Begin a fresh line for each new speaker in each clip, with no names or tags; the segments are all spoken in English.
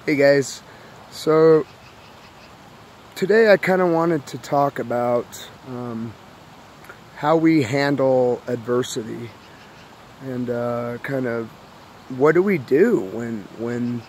Hey guys, so today I kind of wanted to talk about how we handle adversity and kind of what do we do when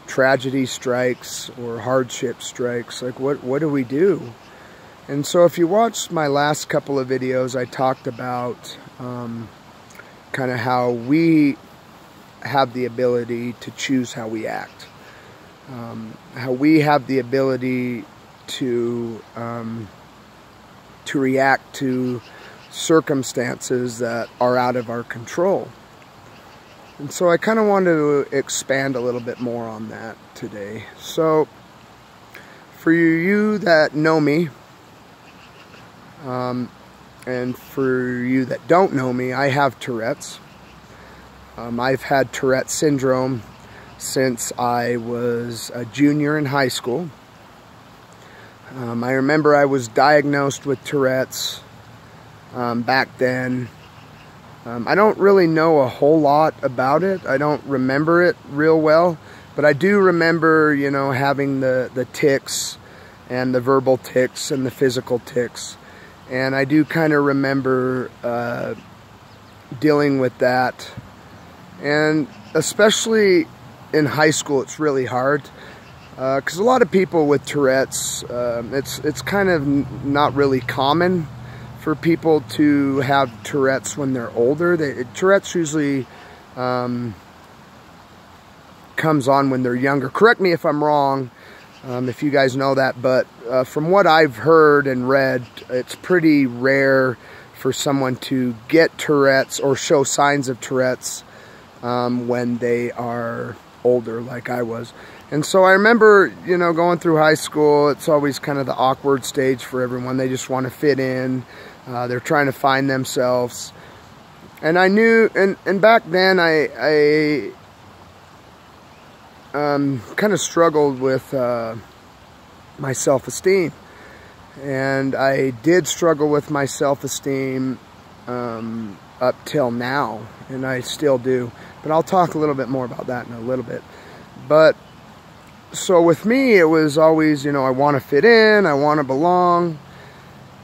tragedy strikes or hardship strikes. Like what do we do? And so if you watched my last couple of videos, I talked about kind of how we have the ability to choose how we act, how we have the ability to react to circumstances that are out of our control. And so I kind of wanted to expand a little bit more on that today. So for you that know me, and for you that don't know me, I have Tourette's. I've had Tourette's syndrome since I was a junior in high school. I remember I was diagnosed with Tourette's back then. I don't really know a whole lot about it. I don't remember it real well, but I do remember, you know, having the tics and the verbal tics and the physical tics. And I do kind of remember dealing with that. And especially in high school, it's really hard because a lot of people with Tourette's, it's kind of not really common for people to have Tourette's when they're older. Tourette's usually comes on when they're younger. Correct me if I'm wrong, if you guys know that, but from what I've heard and read, it's pretty rare for someone to get Tourette's or show signs of Tourette's when they are older, like I was. And so I remember, you know, going through high school, it's always kind of the awkward stage for everyone. They just want to fit in. They're trying to find themselves. And I knew, and back then I kind of struggled with my self-esteem. And I did struggle with my self-esteem up till now, and I still do. But I'll talk a little bit more about that in a little bit. But so with me, it was always, you know, I want to fit in, I want to belong.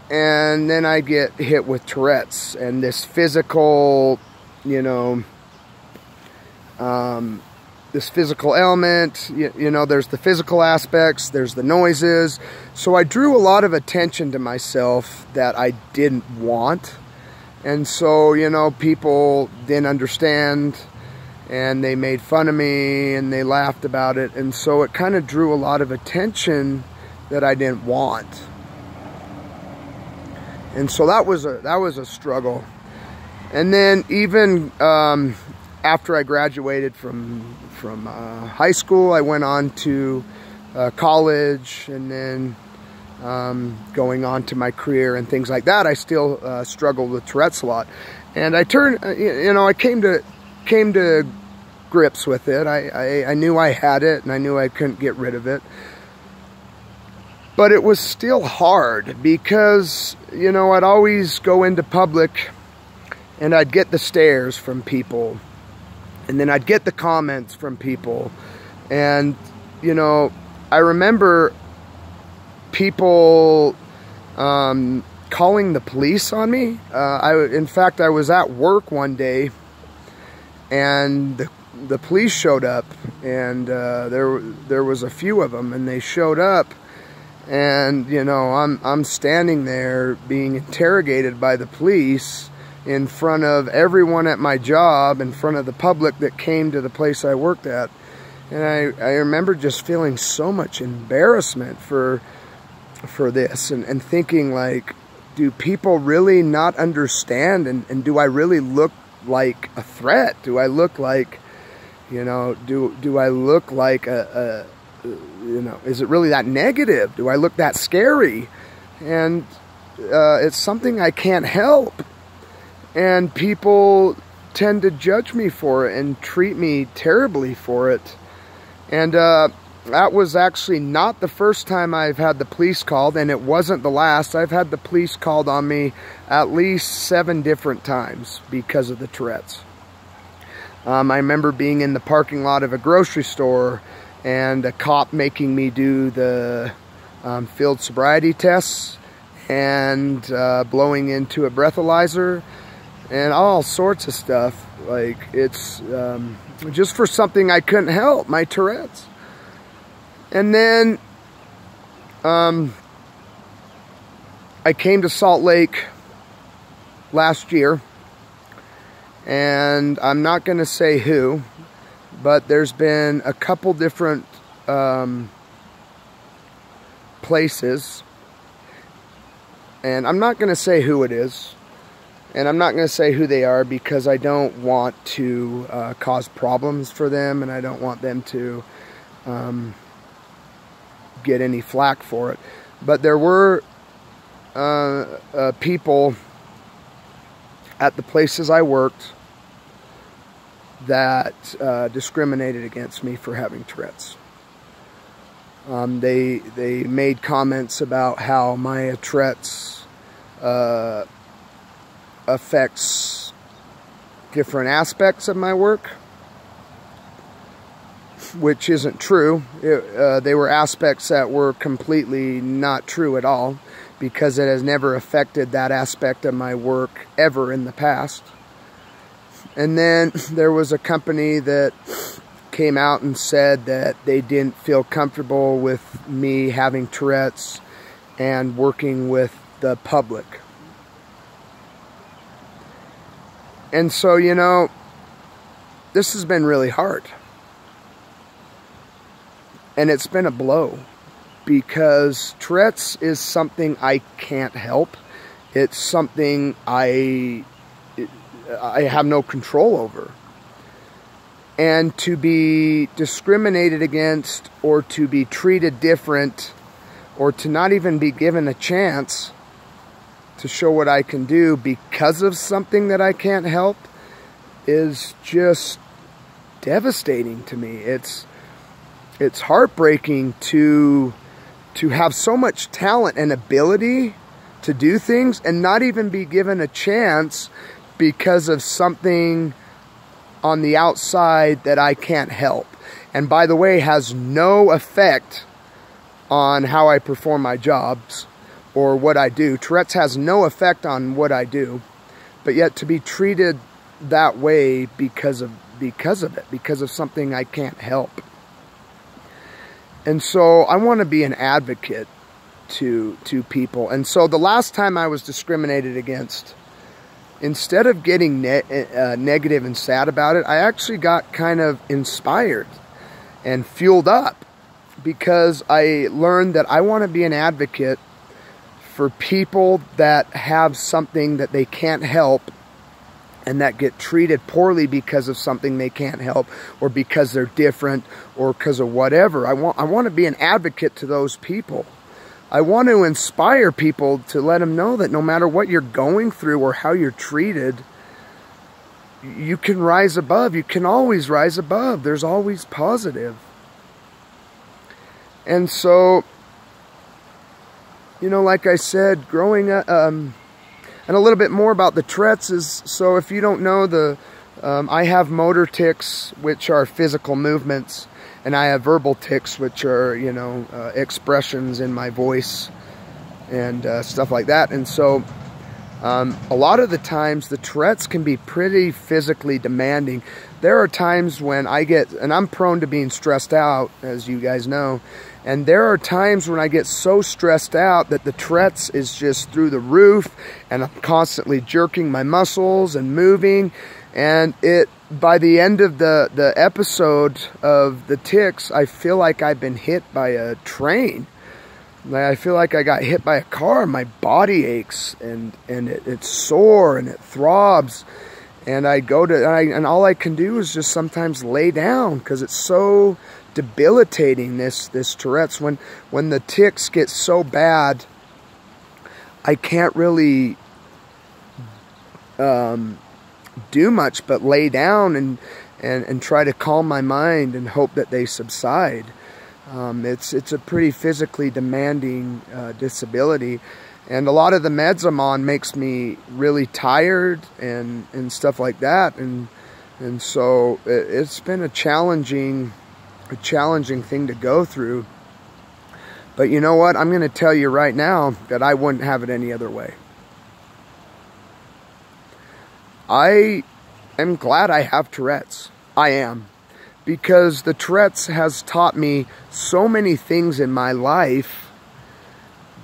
And then I get hit with Tourette's and this physical, you know, this physical element. You know, there's the physical aspects, there's the noises. So I drew a lot of attention to myself that I didn't want. And so, you know, people didn't understand, and they made fun of me, and they laughed about it. And so it kind of drew a lot of attention that I didn't want. And so that was a struggle. And then even after I graduated from high school, I went on to college, and then going on to my career and things like that, I still struggled with Tourette's a lot. And I came to grips with it. I knew I had it, and I knew I couldn't get rid of it. But it was still hard because, you know, I'd always go into public and I'd get the stares from people, and then I'd get the comments from people. And, you know, I remember people calling the police on me. In fact, I was at work one day, and the police showed up, and there was a few of them, and they showed up, and, you know, I'm standing there being interrogated by the police in front of everyone at my job, in front of the public that came to the place I worked at. And I remember just feeling so much embarrassment for this, and thinking, like, do people really not understand, and do I really look like a threat? Do I look like, you know, do I look like you know, is it really that negative? Do I look that scary? And it's something I can't help, and people tend to judge me for it and treat me terribly for it. And that was actually not the first time I've had the police called, and it wasn't the last. I've had the police called on me at least 7 different times because of the Tourette's. I remember being in the parking lot of a grocery store and a cop making me do the field sobriety tests and blowing into a breathalyzer and all sorts of stuff. Like, it's just for something I couldn't help, my Tourette's. And then I came to Salt Lake last year, and I'm not going to say who, but there's been a couple different places, and I'm not going to say who it is, and I'm not going to say who they are because I don't want to cause problems for them, and I don't want them to get any flack for it. But there were people at the places I worked that discriminated against me for having Tourette's. They made comments about how my Tourette's affects different aspects of my work, which isn't true. They were aspects that were completely not true at all, because it has never affected that aspect of my work ever in the past. And then there was a company that came out and said that they didn't feel comfortable with me having Tourette's and working with the public. And so, you know, this has been really hard. And it's been a blow, because Tourette's is something I can't help. It's something I have no control over. And to be discriminated against, or to be treated different, or to not even be given a chance to show what I can do because of something that I can't help, is just devastating to me. It's heartbreaking to have so much talent and ability to do things and not even be given a chance because of something on the outside that I can't help. And by the way, has no effect on how I perform my jobs or what I do. Tourette's has no effect on what I do, but yet to be treated that way because of it, because of something I can't help. And so I want to be an advocate to people. And so the last time I was discriminated against, instead of getting negative and sad about it, I actually got kind of inspired and fueled up, because I learned that I want to be an advocate for people that have something that they can't help and that get treated poorly because of something they can't help, or because they're different, or because of whatever. I want to be an advocate to those people. I want to inspire people to let them know that no matter what you're going through or how you're treated, you can rise above. You can always rise above. There's always positive. And so, you know, like I said, growing up, and a little bit more about the Tourette's is, so if you don't know, I have motor tics, which are physical movements, and I have verbal tics, which are, you know, expressions in my voice and stuff like that. And so a lot of the times the Tourette's can be pretty physically demanding. There are times when I get, and I'm prone to being stressed out, as you guys know, and there are times when I get so stressed out that the Tourette's is just through the roof, and I'm constantly jerking my muscles and moving, and by the end of the episode of the tics, I feel like I've been hit by a train. I feel like I got hit by a car. My body aches, and it's sore, and it throbs. And I go to, and all I can do is just sometimes lay down, because it's so debilitating, this Tourette's. When the tics get so bad, I can't really do much but lay down and try to calm my mind and hope that they subside. It's a pretty physically demanding disability, and a lot of the meds I'm on makes me really tired and stuff like that. And And so it's been a challenging thing to go through. But you know what? I'm going to tell you right now that I wouldn't have it any other way. I am glad I have Tourette's. I am. Because the Tourette's has taught me so many things in my life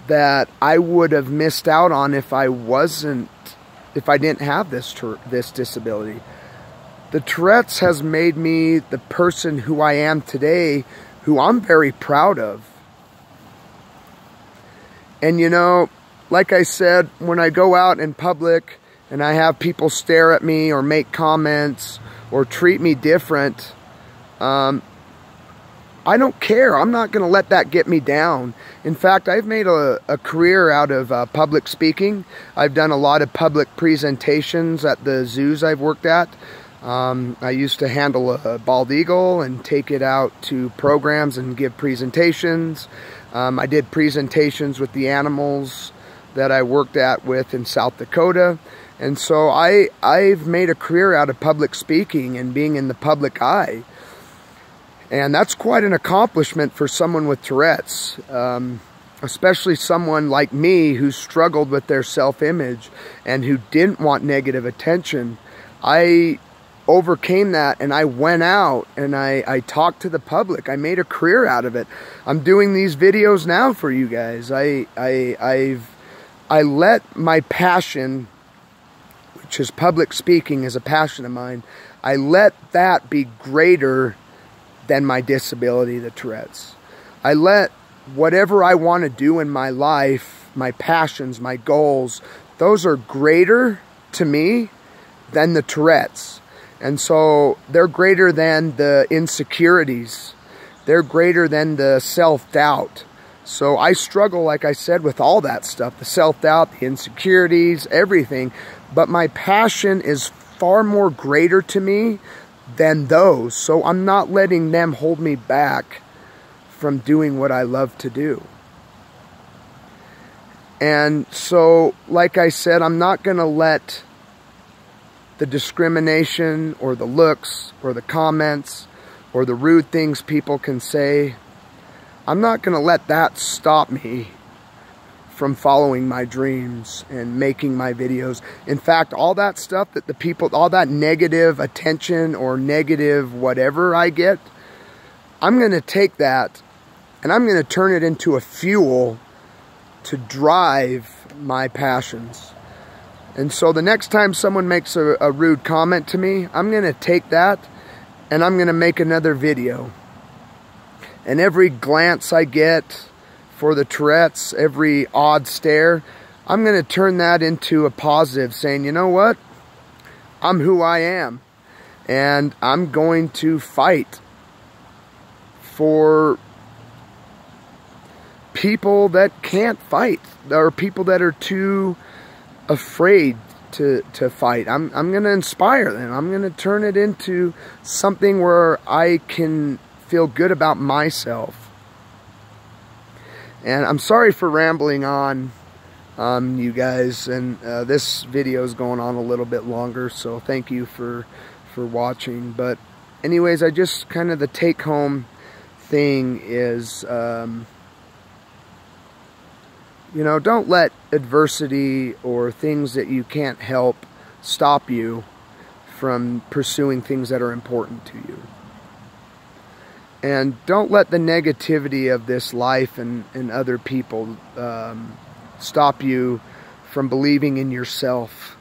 that I would have missed out on if I didn't have this disability. The Tourette's has made me the person who I am today, who I'm very proud of. And you know, like I said, when I go out in public and I have people stare at me or make comments or treat me different, I don't care. I'm not going to let that get me down. In fact, I've made a career out of public speaking. I've done a lot of public presentations at the zoos I've worked at. I used to handle a bald eagle and take it out to programs and give presentations. I did presentations with the animals that I worked at with in South Dakota. And so I've made a career out of public speaking and being in the public eye. And that's quite an accomplishment for someone with Tourette's, especially someone like me who struggled with their self-image and who didn't want negative attention. I overcame that, and I went out and I talked to the public. I made a career out of it. I'm doing these videos now for you guys. I let my passion, which is public speaking, is a passion of mine. I let that be greater than my disability, the Tourette's. I let whatever I want to do in my life, my passions, my goals, those are greater to me than the Tourette's. And so they're greater than the insecurities. They're greater than the self-doubt. So I struggle, like I said, with all that stuff, the self-doubt, the insecurities, everything. But my passion is far more greater to me than those. So I'm not letting them hold me back from doing what I love to do. And so, like I said, I'm not going to let the discrimination or the looks or the comments or the rude things people can say, I'm not going to let that stop me from following my dreams and making my videos. In fact, all that stuff that the people, all that negative attention or negative whatever I get, I'm going to take that and I'm going to turn it into a fuel to drive my passions. And so the next time someone makes a rude comment to me, I'm going to take that and I'm going to make another video. And every glance I get for the Tourette's, every odd stare, I'm going to turn that into a positive, saying, you know what? I'm who I am. And I'm going to fight for people that can't fight, or people that are too afraid to fight. I'm going to inspire them. I'm going to turn it into something where I can feel good about myself. And I'm sorry for rambling on, you guys, and this video is going on a little bit longer, so thank you for watching. But anyways, I just kind of, the take home thing is, you know, don't let adversity or things that you can't help stop you from pursuing things that are important to you. And don't let the negativity of this life and other people stop you from believing in yourself.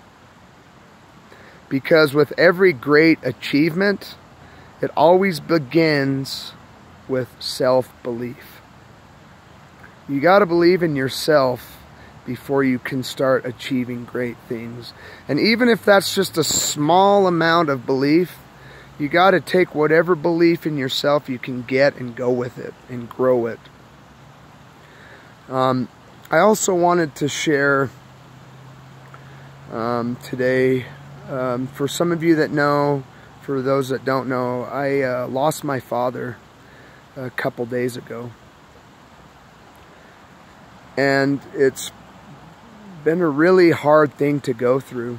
Because with every great achievement, it always begins with self-belief. You got to believe in yourself before you can start achieving great things. And even if that's just a small amount of belief, you got to take whatever belief in yourself you can get and go with it and grow it. I also wanted to share today, for some of you that know, for those that don't know, I lost my father a couple days ago. And it's been a really hard thing to go through.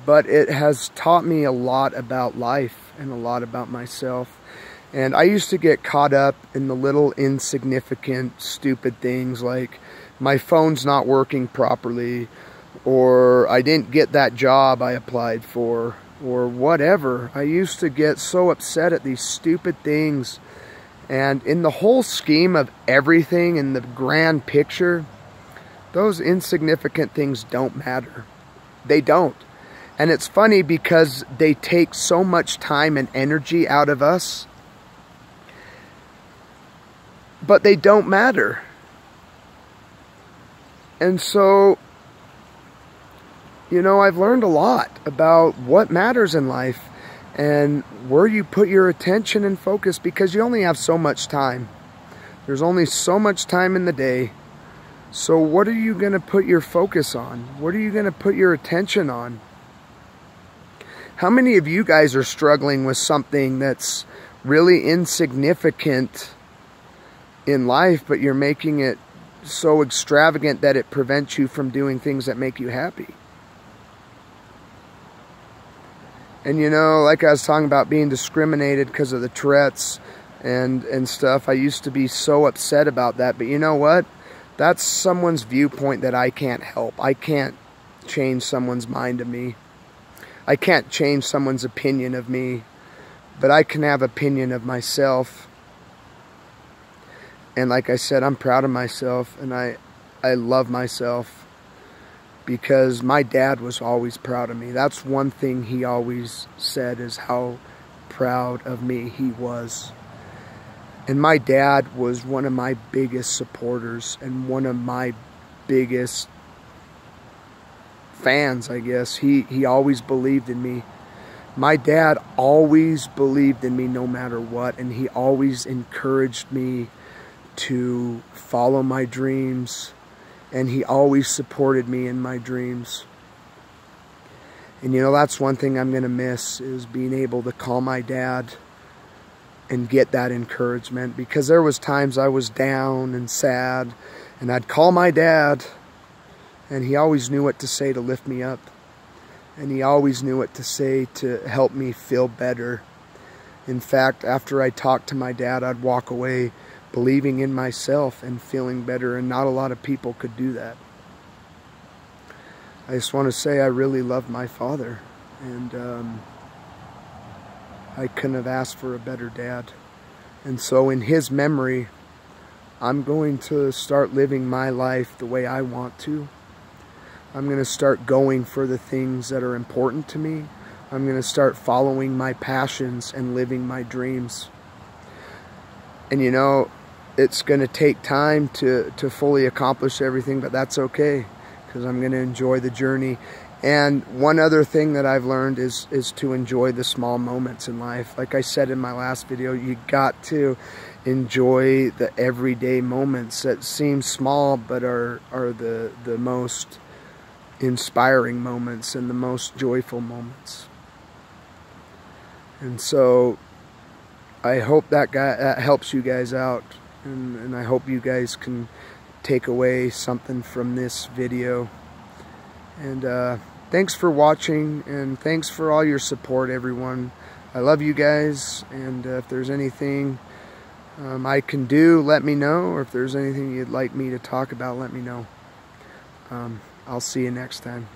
but it has taught me a lot about life and a lot about myself. And I used to get caught up in the little insignificant, stupid things like my phone's not working properly, or I didn't get that job I applied for, or whatever. I used to get so upset at these stupid things. And in the whole scheme of everything, in the grand picture, those insignificant things don't matter. They don't. And it's funny because they take so much time and energy out of us, but they don't matter. And so, you know, I've learned a lot about what matters in life and where you put your attention and focus, because you only have so much time. There's only so much time in the day. So what are you going to put your focus on? What are you going to put your attention on? How many of you guys are struggling with something that's really insignificant in life, but you're making it so extravagant that it prevents you from doing things that make you happy? And you know, like I was talking about being discriminated because of the Tourette's and stuff, I used to be so upset about that. But you know what? That's someone's viewpoint that I can't help. I can't change someone's mind of me. I can't change someone's opinion of me. But I can have opinion of myself. And like I said, I'm proud of myself, and I love myself, because my dad was always proud of me. That's one thing he always said, is how proud of me he was. And my dad was one of my biggest supporters and one of my biggest fans, I guess. He always believed in me. My dad always believed in me no matter what, and he always encouraged me to follow my dreams. And he always supported me in my dreams. And you know, that's one thing I'm going to miss, is being able to call my dad and get that encouragement. Because there was times I was down and sad, and I'd call my dad, and he always knew what to say to lift me up. And he always knew what to say to help me feel better. In fact, after I talked to my dad, I'd walk away believing in myself and feeling better, and not a lot of people could do that. I just want to say I really love my father, and I couldn't have asked for a better dad. And so in his memory, I'm going to start living my life the way I want to. I'm going to start going for the things that are important to me. I'm going to start following my passions and living my dreams. And you know, it's going to take time to fully accomplish everything, but that's okay, because I'm going to enjoy the journey. And one other thing that I've learned is to enjoy the small moments in life. Like I said in my last video, you got to enjoy the everyday moments that seem small, but are the most inspiring moments and the most joyful moments. And so I hope that helps you guys out, and I hope you guys can take away something from this video. And thanks for watching, and thanks for all your support, everyone. I love you guys, and if there's anything I can do, let me know, or if there's anything you'd like me to talk about, let me know. I'll see you next time.